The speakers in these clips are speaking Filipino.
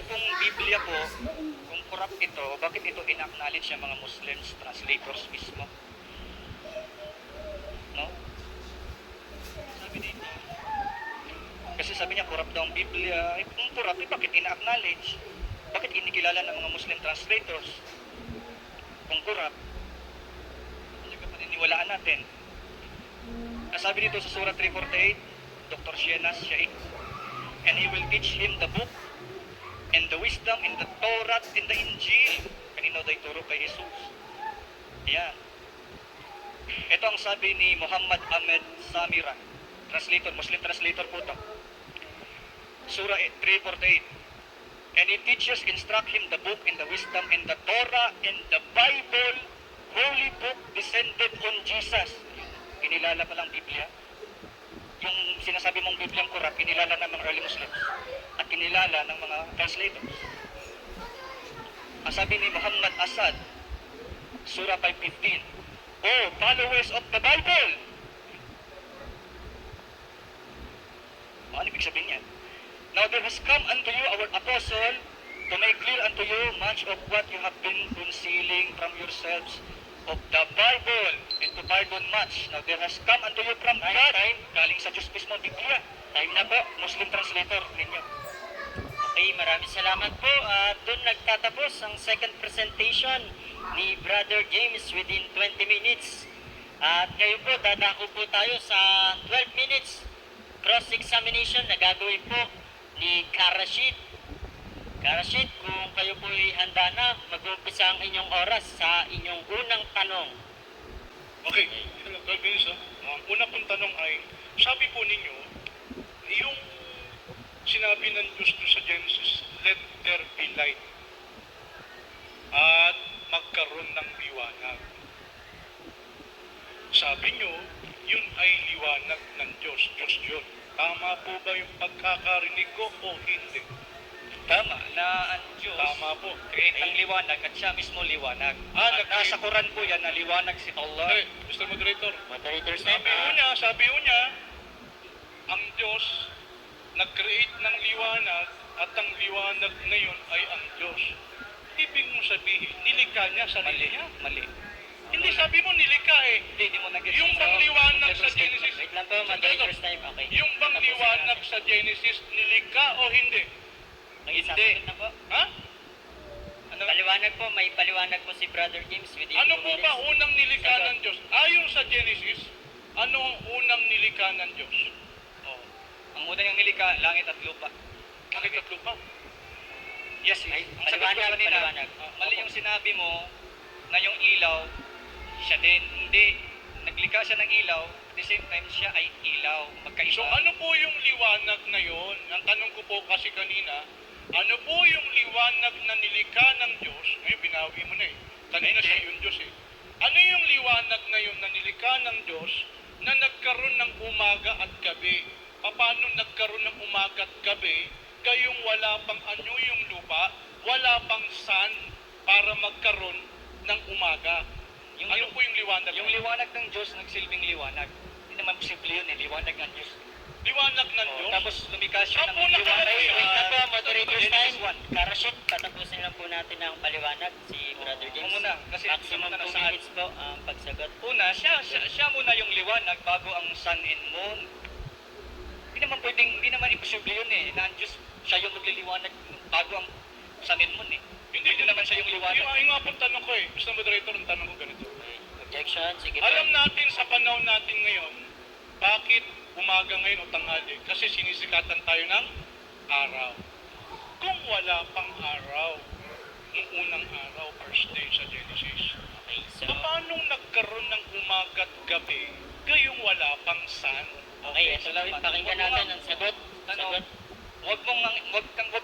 pong Biblia po, kung corrupt ito, bakit ito in-acknowledge ng mga Muslims, translators mismo? No? Sabi dito, kasi sabi niya, corrupt daw ang Biblia. Eh, kung corrupt, eh, bakit ina-acknowledge? Bakit inikilala ng mga Muslim translators? Kung corrupt, ano ka paniniwalaan natin? Sabi dito sa Surah 348, Dr. Shenas Shaikh, and he will teach him the book and the wisdom in the Torah and the Injil. Kanino daw ituro kay Jesus? Yan. Ito ang sabi ni Muhammad Ahmed Samira, translator, Muslim translator po ito. Surah 348. And he teaches, instruct him the book and the wisdom and the Torah and the Bible, holy book descended on Jesus. Kinilala pa lang Biblia. Yung sinasabi mong Biblia ang corrupt, kinilala ng mga early Muslims at kinilala ng mga translators. Ang sabi ni Muhammad Asad, Surah 5:15, oh, followers of the Bible! Ano ibig sabihin yan? Now there has come unto you our apostle to make clear unto you much of what you have been concealing from yourselves of the Bible and to pardon much. Now there has come unto you from God, galing sa Diyos mismo, Biblia. Time na po, Muslim translator ninyo. Okay, maraming salamat po. At doon nagtatapos ang second presentation ni Brother James within 20 minutes. At ngayon po, dadako po tayo sa 12 minutes cross-examination na gagawin po ni Karashid. Karashid, kung kayo po ay handa na, mag-umpisa ang inyong oras sa inyong unang tanong. Okay, hello, 12 minutes. Ang una pong tanong ay, sabi po ninyo, yung sinabi ng Diyos doon sa Genesis, let there be light. At magkaroon ng liwanag. Sabi nyo, yun ay liwanag ng Diyos. Diyos yun. Tama po ba yung pagkakarinig ko o hindi? Tama, na ang Diyos Tama po. create ng liwanag at siya mismo liwanag. Nasa Quran po yan na liwanag si Allah. Okay, Mr. Moderator. Moderator's Sabi ho niya, ang Diyos nag-create ng liwanag at ang liwanag na yun ay ang Diyos. Ibig mo sabihin, nilikha niya sarili niya. Mali. Hindi, sabi mo nilikha eh. Hindi mo nag-get. Yung bang liwanag sa Genesis, Wait lang po, moderator's time. Okay. yung bang liwanag sa Genesis, nilikha o hindi? Hindi. Na po. Ha? Ano? Paliwanag po, may paliwanag po si Brother James within Ano 2 po minutes. ba unang nilikha ng Diyos? Ayon sa Genesis, ano ang unang nilikha ng Diyos? Oh. Ang una yung nilikha, langit at lupa. Langit at lupa. Yes, Ay, ang sagot ko paliwanag, kanina, paliwanag. mali yung sinabi mo na yung ilaw, siya din. Hindi. Naglikha siya ng ilaw, at the same time siya ay ilaw. Magkaiba. So ano po yung liwanag na yon? Ang tanong ko po kasi kanina, ano po yung liwanag na nilikha ng Diyos? Ngayon, binawi mo na eh. Kanina Hindi. siya yung Diyos eh. Ano yung liwanag na yun na nilikha ng Diyos na nagkaroon ng umaga at gabi? Paano nagkaroon ng umaga at gabi? Gayong wala pang anyo yung lupa, wala pang sun para magkaroon ng umaga. Ano po yung liwanag? Yung liwanag ng Diyos, nagsilbing liwanag. Hindi naman posible yun eh, liwanag ng Diyos. liwanag ng Oh, Diyos? tapos lumikha siya ng Apo, liwanag. nakalagay. Wait lang po, moderator's time. Genesis 1. Karashid, patapusin lang po natin ang paliwanag si Brother James. muna, kasi maximum muna 2 nasaan. minutes po ang pagsagot. Una, siya muna yung liwanag bago ang sun and moon. Hindi naman imposible yun eh, na ang Diyos, siya yung magliliwanag bago ang sun and moon eh. Hindi naman siya yung liwanag. Yung nga pong tanong ko eh, Mr. Moderator, ang tanong ko ganito. Okay. Objection, sige po. Alam natin sa panahon natin ngayon, bakit umaga ngayon o tanghali? Kasi sinisikatan tayo ng araw. Kung wala pang araw, yung unang araw, first day sa Genesis, Okay, so, paano nagkaroon ng umaga at gabi, gayong wala pang sun? okay, ito lang, pakinggan natin ang sagot. Sagot. Huwag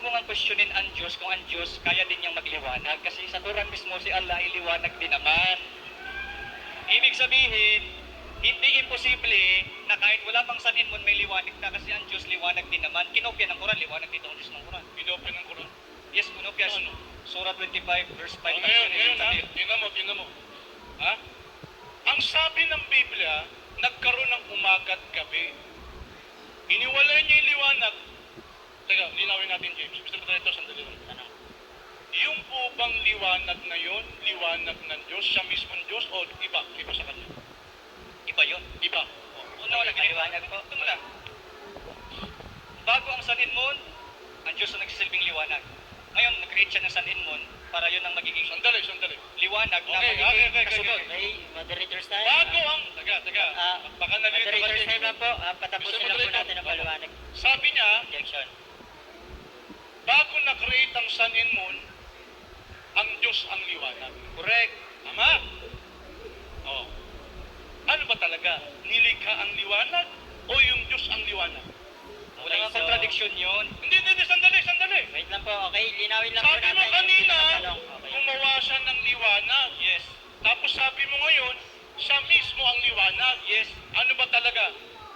mo nga questionin ang Diyos kung ang Diyos kaya din niyang magliwanag kasi sa Quran mismo si Allah ay liwanag din naman. Ibig sabihin, hindi imposible na kahit wala pang sun and moon may liwanag na kasi ang Diyos liwanag din naman. Kinopya ng Quran, liwanag dito ang Diyos ng Quran. Inopen ng Quran. Yes, kinopya. Ano? Surah 25 verse 5. Ngayon, tingnan mo. Ha? Ang sabi ng Biblia, nagkaroon ng umaga at gabi. Iniwalay niya yung liwanag Teka, linawin natin, James. Mr. Moderator, sandali lang. Tanong. Yung po bang liwanag na yon, liwanag ng Diyos, siya mismong Diyos, o iba? Iba sa kanya? Iba yun. Iba. Una wala Maliwanag po. Ito muna. Bago ang Sun and Moon, ang Diyos ang nagsisilbing liwanag. Ngayon, nag-create siya ng Sun and Moon para yun ang magiging Sandali. liwanag na Okay, magiging okay. kasunod. Okay, moderators time. Bago ang... Teka. Baka nalito ka, Moderators time James. lang po. Patapusin Mr. lang po Moderator. natin ang paliwanag. Sabi niya, Objection. bago na-create ang Sun and Moon, ang Diyos ang liwanag. Correct. Tama? Oh. Ano ba talaga? Nilikha ang liwanag o yung Diyos ang liwanag? Wala nga contradiction yun. Hindi, sandali. Wait lang po. Okay, linawin lang po Sabi natin. mo kanina, yung tanong. Okay. gumawa siya ng liwanag. Yes. Tapos sabi mo ngayon, siya mismo ang liwanag. Yes. Ano ba talaga?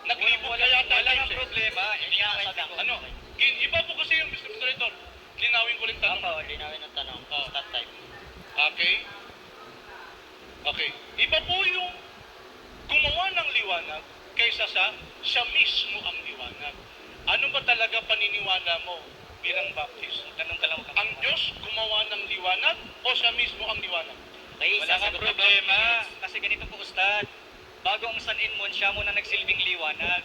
Naglibot kaya tayo. Wala nga problema. Hindi nga Wait sabi lang. ko. Ano? Iba po kasi yung Mr. Moderator. Linawin ko lang tanong. Opo, linawin ang tanong. Oh. Start time. Okay. Iba po yung gumawa ng liwanag kaysa sa siya mismo ang liwanag. Ano ba talaga paniniwala mo bilang Baptist? Tanong ka lang. Ang Diyos gumawa ng liwanag o siya mismo ang liwanag? Okay, Wala nga sasagot na po. problema. Kasi ganito po, Ustad. Bago ang Sun and Moon, siya muna nagsilbing liwanag.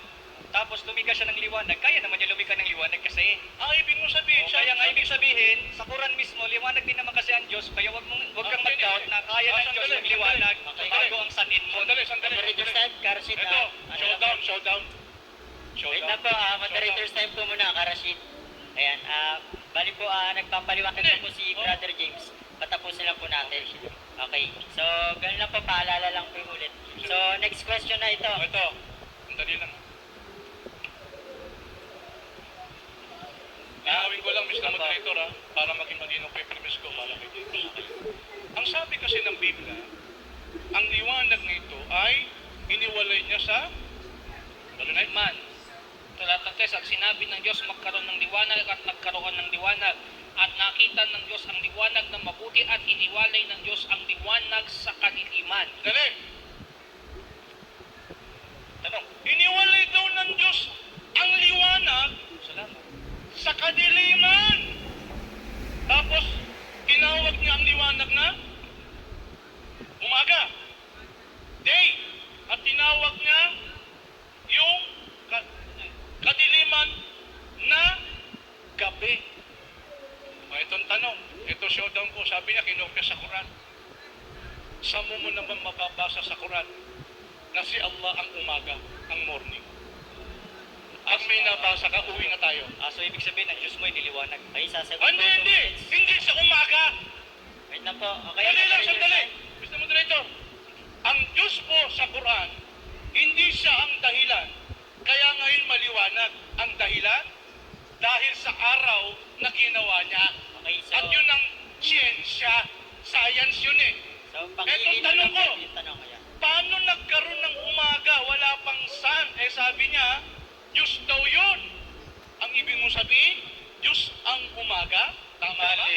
Tapos lumika siya ng liwanag. Kaya naman niya lumika ng liwanag kasi. Ibig mo sabihin siya. Kaya nga ibig sabihin, sa Quran mismo, liwanag din naman kasi ang Diyos. Kaya wag kang mag-doubt na kaya ng Diyos ng liwanag bago ang Sun and Moon. Sandali. Moderators time, Karashid. Ito, showdown. Wait lang po, moderators time po muna, Karashid. Ayan, bali po, nagpapaliwanag po si Brother James. Patapusin lang po natin. Okay, so ganun lang po, paalala lang po yung ulit. So, next question na ito. Ito, sandali lang. Linawin ko lang, Mr. Moderator, para maging malinaw ko yung premise ko para kay James. Ang sabi kasi ng Biblia, ang liwanag nito ay iniwalay niya sa man. Talat ng text, at sinabi ng Diyos magkaroon ng liwanag at nagkaroon ng liwanag. At nakita ng Diyos ang liwanag na mabuti at iniwalay ng Diyos ang liwanag sa kadiliman. Dali! Tanong. Iniwalay daw ng Diyos ang liwanag Salamat. sa kadiliman. Tapos, tinawag niya ang liwanag na umaga, day. At tinawag niya yung kadiliman na gabi. Itong tanong, ito showdown ko, sabi niya kinopya sa Quran. Saan mo naman mababasa sa Quran na si Allah ang umaga, ang morning? Pag may nabasa ka, uwi na tayo. So ibig sabihin, ang Diyos mo ay niliwanag. Okay, sasagot Hindi, po. hindi! Hindi sa umaga! Wait lang po. Okay, Sandali lang, moderators sandali! time. Mr. Moderator, ang Diyos po sa Quran, hindi siya ang dahilan. Kaya ngayon maliwanag ang dahilan dahil sa araw na ginawa niya. Okay, so, At yun ang siyensya, science yun eh. so Etong pakinggan tanong lang ko. po yung tanong. Ayan. Paano nagkaroon ng umaga, wala pang sun? Sabi niya, Diyos daw yun. Ang ibig mong sabihin, Diyos ang umaga? Tama ba?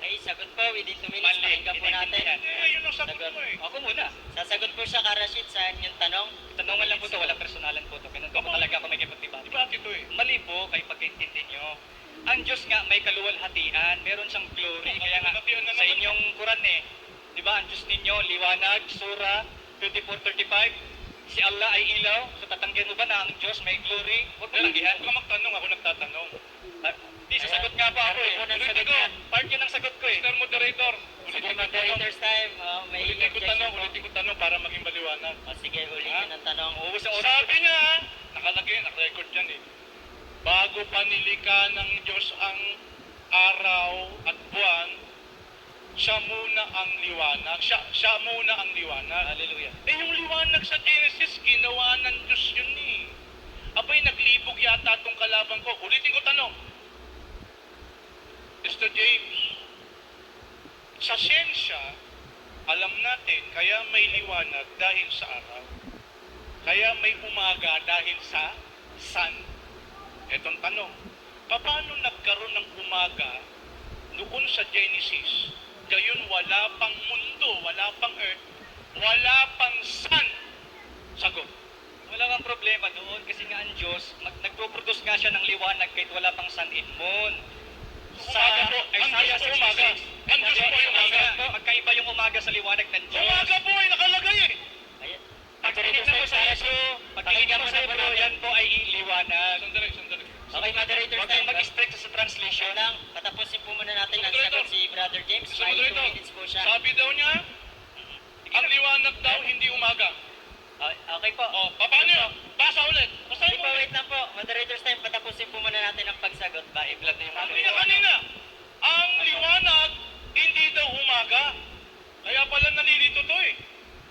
Okay, sagot po within 2 minutes. Pakinggan po natin. Yun ang sagot mo eh. Ako muna. Sasagot po siya, Karashid, sa inyong tanong. Tanungan lang po ito, walang personalan po ito. Ganun po talaga ako magkipagdebate. Diba ito eh? Mali po kay pagkaintindi nyo. Ang Diyos nga may kaluwalhatian, meron siyang glory. Kaya nga sa inyong Quran di ba ang Diyos ninyo, liwanag, Surah 24:35, si Allah ay ilaw. So tatanggihan mo ba na ang Diyos may glory? Huwag mo tanggihan. Huwag ka magtanong, ako nagtatanong. Di, sasagot nga pa ako eh. Part yun ang Ulitin sagot ko, niya. part yun ang sagot ko eh. Mr. Moderator, Sige, ulitin ko tanong. moderators time. May Ulitin ko objection po. tanong para maging maliwanag. Sige, ulitin ang tanong. Ubus ang oras. Sabi niya, nakalagay, nakarecord yan eh. Bago pa nilikha ng Diyos ang araw at buwan, siya muna ang liwanag. Siya muna ang liwanag. Hallelujah. Yung liwanag sa Genesis, ginawa ng Diyos yun eh. Abay, naglibog yata itong kalaban ko. Ulitin ko tanong. Mr. James, sa siyensya, alam natin, kaya may liwanag dahil sa araw. Kaya may umaga dahil sa sun. Etong tanong, paano nagkaroon ng umaga noon sa Genesis? Gayon wala pang mundo, wala pang earth, wala pang sun. Sagot. Wala nga problema doon kasi nga ang Diyos, nagpo-produce nga siya ng liwanag kahit wala pang sun and moon. Umaga po, ang Diyos po umaga. Ang Diyos po ay umaga. Magkaiba yung umaga sa liwanag ng Diyos. Umaga po ay nakalagay eh. Ayan. Pagtingin mo sa Hebro, pagtingin mo sa Hebro, yan po ay liwanag. Sandali. Okay, moderator Huwag kang mag-strict sa translation. lang, patapusin po muna natin ang Moderator. sagot si Brother James. So, May 2 moderator, minutes po siya. sabi daw niya, ang liwanag daw hindi umaga. Okay po. O, paano yun? Basa ulit. Basahin Hindi mo po, ulit. wait lang po. Moderator's time, patapusin po muna natin ang pagsagot. Ba, i-vlog na yung Sabi niya kanina, ang liwanag hindi daw umaga. Kaya pala nalilito to eh.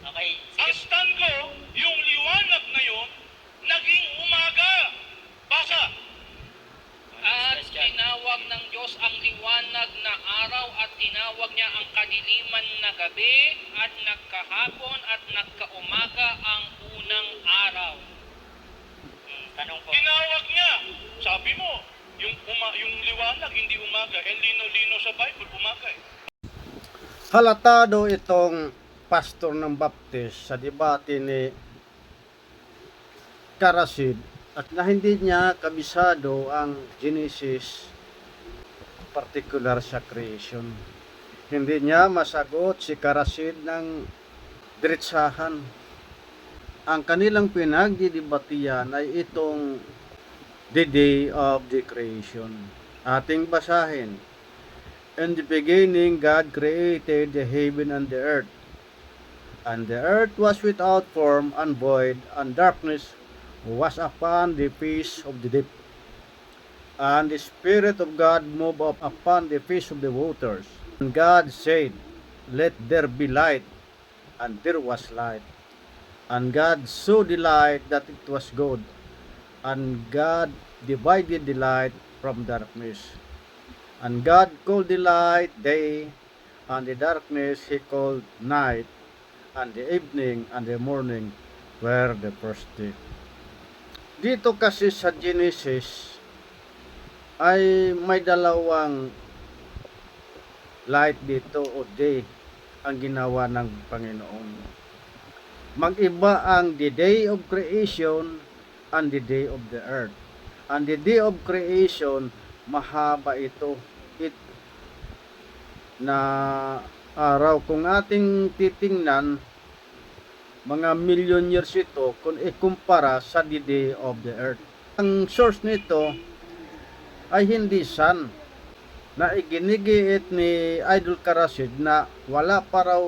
Okay, Ang sige. stand ko, yung liwanag na yun, naging umaga. Basa. At tinawag ng Diyos ang liwanag na araw at tinawag niya ang kadiliman na gabi at nagkahapon at nagkaumaga ang unang araw. Tanong po. Tinawag niya. Sabi mo, yung liwanag hindi umaga. Eh, lino-lino sa Bible, umaga eh. Halatado itong pastor ng Baptist sa debate ni Karasid at na hindi niya kabisado ang Genesis particular sa creation. Hindi niya masagot si Karasid ng diretsahan. Ang kanilang pinagdidebatiyan ay itong the day of the creation. Ating basahin. In the beginning, God created the heaven and the earth. And the earth was without form and void, and darkness was upon the face of the deep. And the Spirit of God moved up upon the face of the waters. And God said, Let there be light. And there was light. And God saw the light that it was good. And God divided the light from darkness. And God called the light day, and the darkness He called night, and the evening and the morning were the first day. Dito kasi sa Genesis ay may dalawang light dito o day ang ginawa ng Panginoon. Mag-iba ang the day of creation and the day of the earth. And the day of creation, mahaba ito. Na araw. Kung ating titingnan, mga million years ito kung ikumpara sa the day of the earth. Ang source nito ay hindi sun na iginigiit ni Idol Karasid na wala pa raw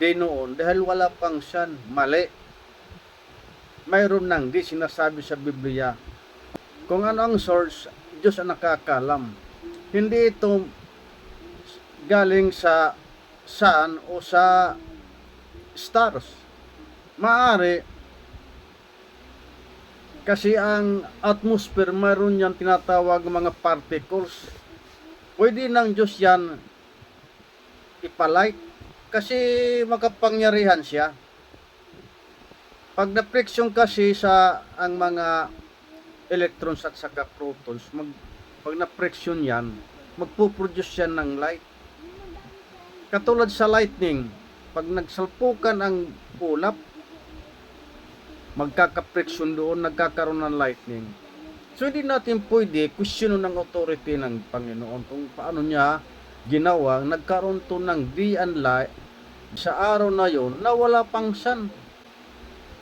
day noon dahil wala pang sun. Mali. Mayroon nang di sinasabi sa Biblia. Kung ano ang source, Diyos ang nakakalam. Hindi ito galing sa sun o sa stars. Maari kasi ang atmosphere mayroon yan tinatawag mga particles. Pwede ng Diyos yan ipalight kasi makapangyarihan siya. Pag na-friction kasi sa ang mga electrons at saka protons, pag na-friction yan, magpo-produce yan ng light. Katulad sa lightning, pag nagsalpukan ang ulap, magkaka-friction doon, nagkakaroon ng lightning. So hindi natin pwede question ng authority ng Panginoon kung paano niya ginawa, nagkaroon to ng day and light sa araw na yon na wala pang sun.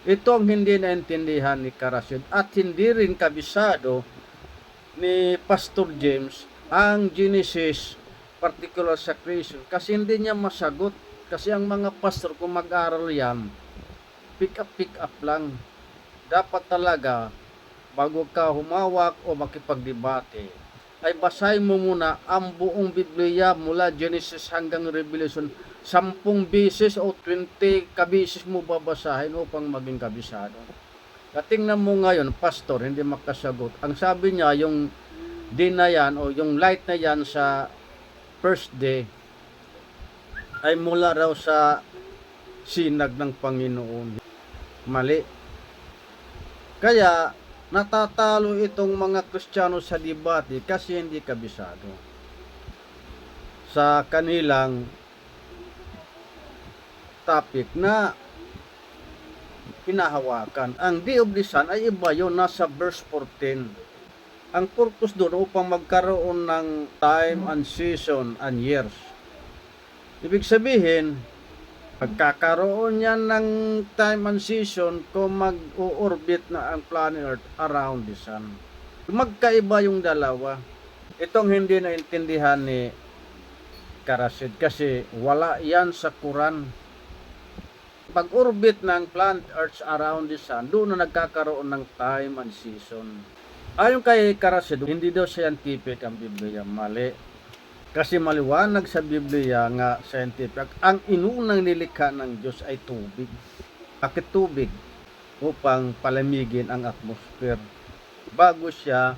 Ito ang hindi naintindihan ni Karasid at hindi rin kabisado ni Pastor James ang Genesis particular sa creation kasi hindi niya masagot kasi ang mga pastor kung mag-aral yan pick up lang. Dapat talaga bago ka humawak o makipagdebate ay basahin mo muna ang buong Biblia mula Genesis hanggang Revelation 10 beses o 20 kabisis mo babasahin upang maging kabisado. Tingnan mo ngayon, pastor, hindi makasagot. Ang sabi niya, yung day na yan o yung light na yan sa first day ay mula raw sa sinag ng Panginoon. Mali. Kaya natatalo itong mga Kristiyano sa debate kasi hindi kabisado sa kanilang topic na hinahawakan. Ang day of the sun ay iba yun, nasa verse 14. Ang purpose doon upang magkaroon ng time and season and years. Ibig sabihin, magkakaroon yan ng time and season kung mag-orbit na ang planet Earth around the sun. Magkaiba yung dalawa. Itong hindi naintindihan ni Karasid kasi wala yan sa Quran. Pag-orbit ng planet Earth around the sun, doon na nagkakaroon ng time and season. Ayon kay Karasid, hindi daw scientific ang Biblia. Mali. Kasi maliwanag sa Biblia nga scientific, ang inunang nilikha ng Diyos ay tubig. Bakit tubig? Upang palamigin ang atmosphere bago siya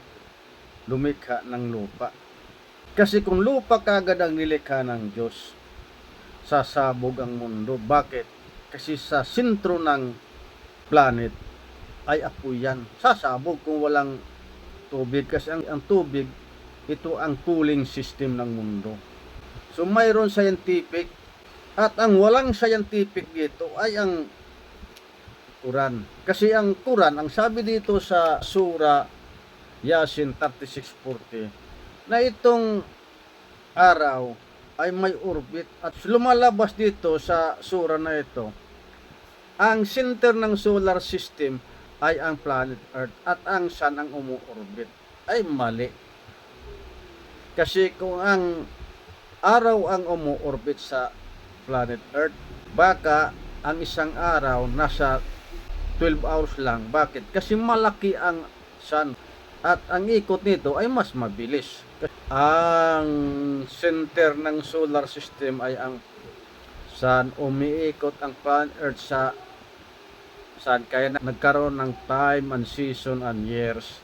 lumikha ng lupa. Kasi kung lupa kagad ang nilikha ng Diyos, sasabog ang mundo. Bakit? Kasi sa sentro ng planet ay apoy yan. Sasabog kung walang tubig. Kasi ang tubig, ito ang cooling system ng mundo. So mayroon scientific. At ang walang scientific dito ay ang Quran. Kasi ang Quran, ang sabi dito sa Surah Yasin 36:40, na itong araw ay may orbit at lumalabas dito sa sura na ito. Ang center ng solar system ay ang planet Earth at ang sun ang umu-orbit. Ay mali. Kasi kung ang araw ang umu-orbit sa planet Earth, baka ang isang araw nasa 12 hours lang. Bakit? Kasi malaki ang sun at ang ikot nito ay mas mabilis. Ang center ng solar system ay ang sun. Umiikot ang planet Earth sa sun. Kaya nagkaroon ng time and season and years.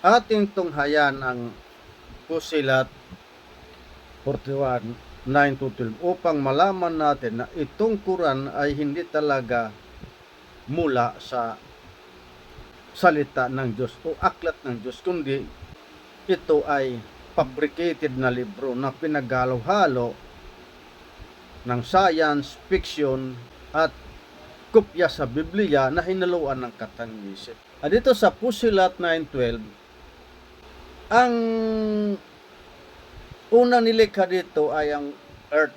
Ating tunghayan ang Pusilat 41, 9-12 upang malaman natin na itong Quran ay hindi talaga mula sa salita ng Diyos o aklat ng Diyos, kundi ito ay fabricated na libro na pinaghalo-halo ng science, fiction at kopya sa Biblia na hinaluan ng katang-isip. At dito sa Pusilat 9:12, ang unang nilikha dito ay ang Earth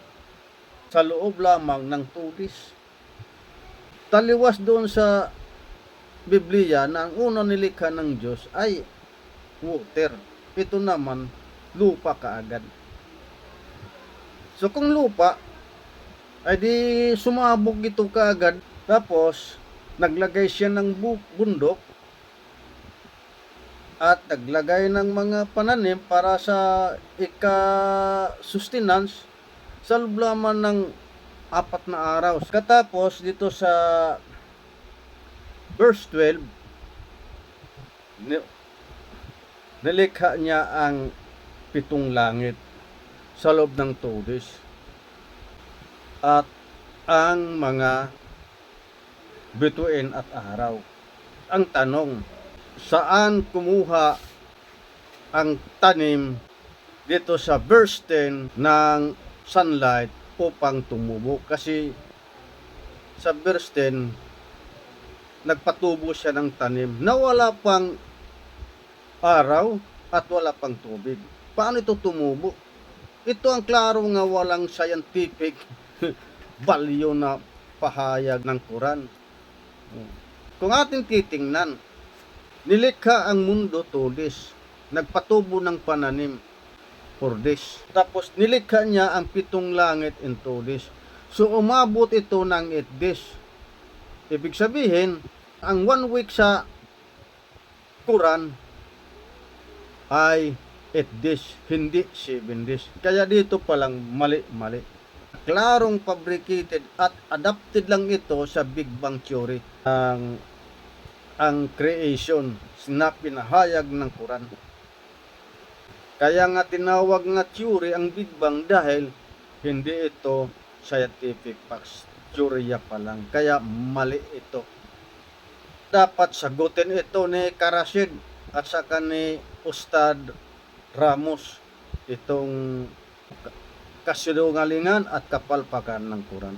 sa loob lamang ng 2 days. Taliwas doon sa Biblia na ang unang nilikha ng Diyos ay water. Ito naman, lupa kaagad. So kung lupa, ay di sumabog ito kaagad. Tapos, naglagay siya ng bundok at naglagay ng mga pananim para sa ika-sustenance sa loob lamang ng 4 na araw. Katapos, dito sa verse 12, nilikha niya ang 7 langit sa loob ng 2 days. At ang mga bituin at araw. Ang tanong, saan kumuha ang tanim dito sa verse 10 ng sunlight upang tumubo? Kasi sa verse 10, nagpatubo siya ng tanim na wala pang araw at wala pang tubig. Paano ito tumubo? Ito ang klaro nga walang scientific value na pahayag ng Quran. Kung ating titingnan, nilikha ang mundo 2 days. Nagpatubo ng pananim 4 days. Tapos nilikha niya ang 7 langit in 2 days. So umabot ito ng 8 days. Ibig sabihin, ang 1 week sa Quran ay 8 days, hindi 7 days. Kaya dito palang mali. Klarong fabricated at adapted lang ito sa Big Bang Theory. Ang creation na pinahayag ng Quran. Kaya nga tinawag nga theory ang Big Bang dahil hindi ito scientific facts. Teorya pa lang. Kaya mali ito. Dapat sagutin ito ni Karasid at saka ni Ustad Ramos itong kasinungalingan at kapalpakan ng Quran.